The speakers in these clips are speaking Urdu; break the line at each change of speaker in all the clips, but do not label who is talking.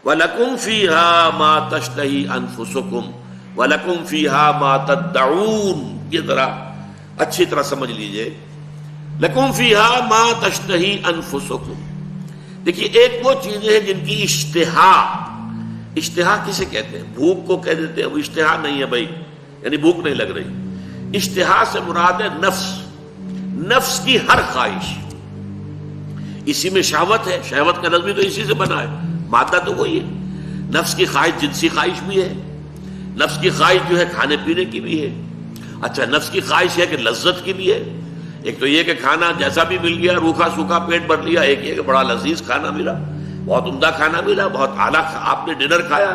وَلَكُمْ فِيهَا مَا تَشْتَهِي أَنفُسُكُمْ وَلَكُمْ فِيهَا مَا تَدَّعُونَ. یہ ذرا اچھی طرح سمجھ لیجئے. لَكُمْ فِيهَا مَا تَشْتَهِي أَنفُسُكُمْ. دیکھیے ایک وہ چیزیں ہیں جن کی اشتہا کسے کہتے ہیں؟ بھوک کو کہہ دیتے ہیں. وہ اشتہا نہیں ہے بھائی، یعنی بھوک نہیں لگ رہی. اشتہا سے مراد ہے نفس کی ہر خواہش. اسی میں شہوت ہے، شہوت کا لفظ بھی تو اسی سے بنا ہے، مادہ تو وہی ہے. نفس کی خواہش جنسی خواہش بھی ہے، نفس کی خواہش جو ہے کھانے پینے کی بھی ہے. اچھا نفس کی خواہش ہے کہ لذت کی بھی ہے. ایک تو یہ کہ کھانا جیسا بھی مل گیا، روکھا سوکھا پیٹ بھر لیا. ایک یہ کہ بڑا لذیذ کھانا ملا، بہت عمدہ کھانا ملا، بہت اعلیٰ آپ نے ڈنر کھایا،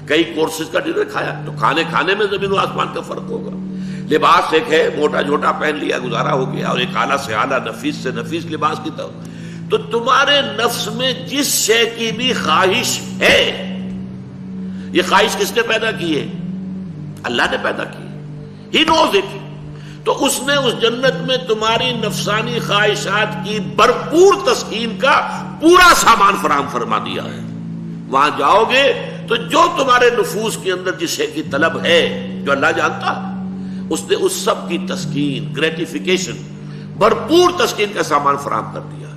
کئی کورسز کا ڈنر کھایا. تو کھانے میں زمین و آسمان کا فرق ہوگا. لباس ایک ہے، موٹا جھوٹا پہن لیا گزارا ہو گیا، اور ایک اعلیٰ سے اعلیٰ نفیس سے نفیس لباس کی طرف. تو تمہارے نفس میں جس شے کی بھی خواہش ہے، یہ خواہش کس نے پیدا کی ہے؟ اللہ نے پیدا کی ہے. ہی نوز اٹ. تو اس نے اس جنت میں تمہاری نفسانی خواہشات کی بھرپور تسکین کا پورا سامان فراہم فرما دیا ہے. وہاں جاؤ گے تو جو تمہارے نفوس کے اندر جس شے کی طلب ہے، جو اللہ جانتا ہے، اس نے اس سب کی تسکین، گریٹیفیکیشن، بھرپور تسکین کا سامان فراہم کر دیا ہے.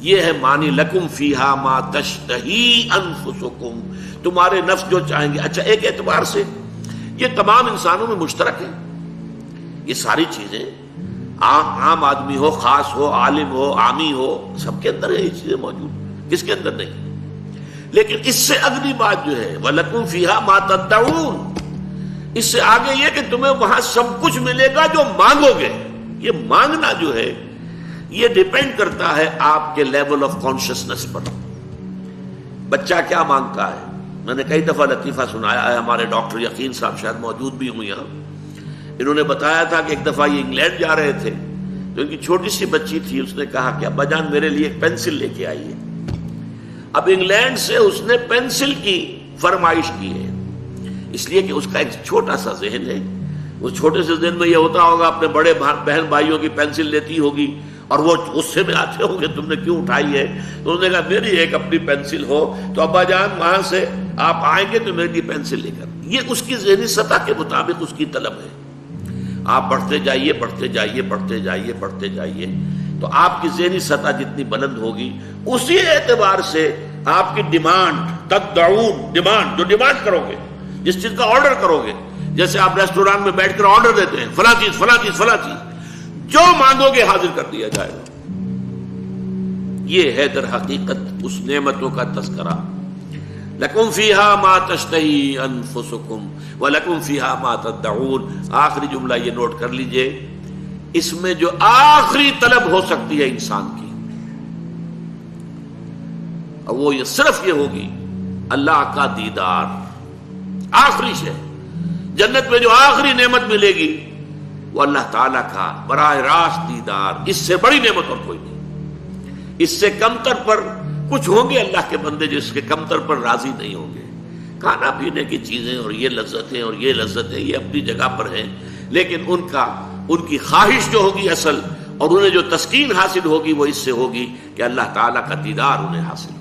یہ ہے معنی لکم فیہا ما تشتہی انفسکم. تمہارے نفس جو چاہیں گے. اچھا ایک اعتبار سے یہ تمام انسانوں میں مشترک ہے. یہ ساری چیزیں عام آدمی ہو، خاص ہو، عالم ہو، عامی ہو، سب کے اندر ہے یہ چیزیں موجود. کس کے اندر نہیں؟ لیکن اس سے اگلی بات جو ہے وَلَكُمْ فِيهَا مَا تَدَّعُونَ، اس سے آگے یہ کہ تمہیں وہاں سب کچھ ملے گا جو مانگو گے. یہ مانگنا جو ہے یہ ڈیپینڈ کرتا ہے آپ کے لیول آف کانشسنس پر. بچہ کیا مانگتا ہے؟ میں نے کئی دفعہ لطیفہ سنایا ہے. ہمارے ڈاکٹر یقین صاحب شاید موجود بھی ہوں یہاں. انہوں نے بتایا تھا کہ ایک دفعہ یہ انگلینڈ جا رہے تھے تو ان کی چھوٹی سی بچی تھی. اس نے کہا کہ ابا جان میرے لیے ایک پینسل لے کے آئیے. اب انگلینڈ سے اس نے پینسل کی فرمائش کی ہے، اس لیے کہ اس کا ایک چھوٹا سا ذہن ہے. اس چھوٹے سے ذہن میں یہ ہوتا ہوگا اپنے بڑے بہن بھائیوں کی پینسل لیتی ہوگی اور وہ غصے میں آتے ہوں گے تم نے کیوں اٹھائی ہے. تو انہوں نے کہا میری ایک اپنی پینسل ہو تو ابا جان وہاں سے آپ آئیں گے تو میرے لیے پینسل لے کر. یہ اس کی ذہنی سطح کے مطابق اس کی طلب ہے. آپ بڑھتے جائیے بڑھتے جائیے بڑھتے جائیے بڑھتے جائیے تو آپ کی ذہنی سطح جتنی بلند ہوگی اسی اعتبار سے آپ کی ڈیمانڈ تدعون، ڈیمانڈ جو ڈیمانڈ کرو گے، جس چیز کا آرڈر کرو گے. جیسے آپ ریسٹوران میں بیٹھ کر آرڈر دیتے ہیں فلاں چیز فلاں چیز فلاں چیز، جو مانگو گے حاضر کر دیا جائے گا. یہ ہے در حقیقت اس نعمتوں کا تذکرہ. لکم فیہا ما تشتہی انفسکم ولکم فیہا ما تدعون. آخری جملہ یہ نوٹ کر لیجئے، اس میں جو آخری طلب ہو سکتی ہے انسان کی، اور وہ یہ صرف یہ ہوگی اللہ کا دیدار. آخری شے جنت میں جو آخری نعمت ملے گی وہ اللہ تعالیٰ کا براہ راست دیدار. اس سے بڑی نعمت اور کوئی نہیں. اس سے کمتر پر کچھ ہوں گے اللہ کے بندے جس کے کمتر پر راضی نہیں ہوں گے. کھانا پینے کی چیزیں اور یہ لذتیں اور یہ لذتیں یہ اپنی جگہ پر ہیں، لیکن ان کی خواہش جو ہوگی اصل، اور انہیں جو تسکین حاصل ہوگی وہ اس سے ہوگی کہ اللہ تعالیٰ کا دیدار انہیں حاصل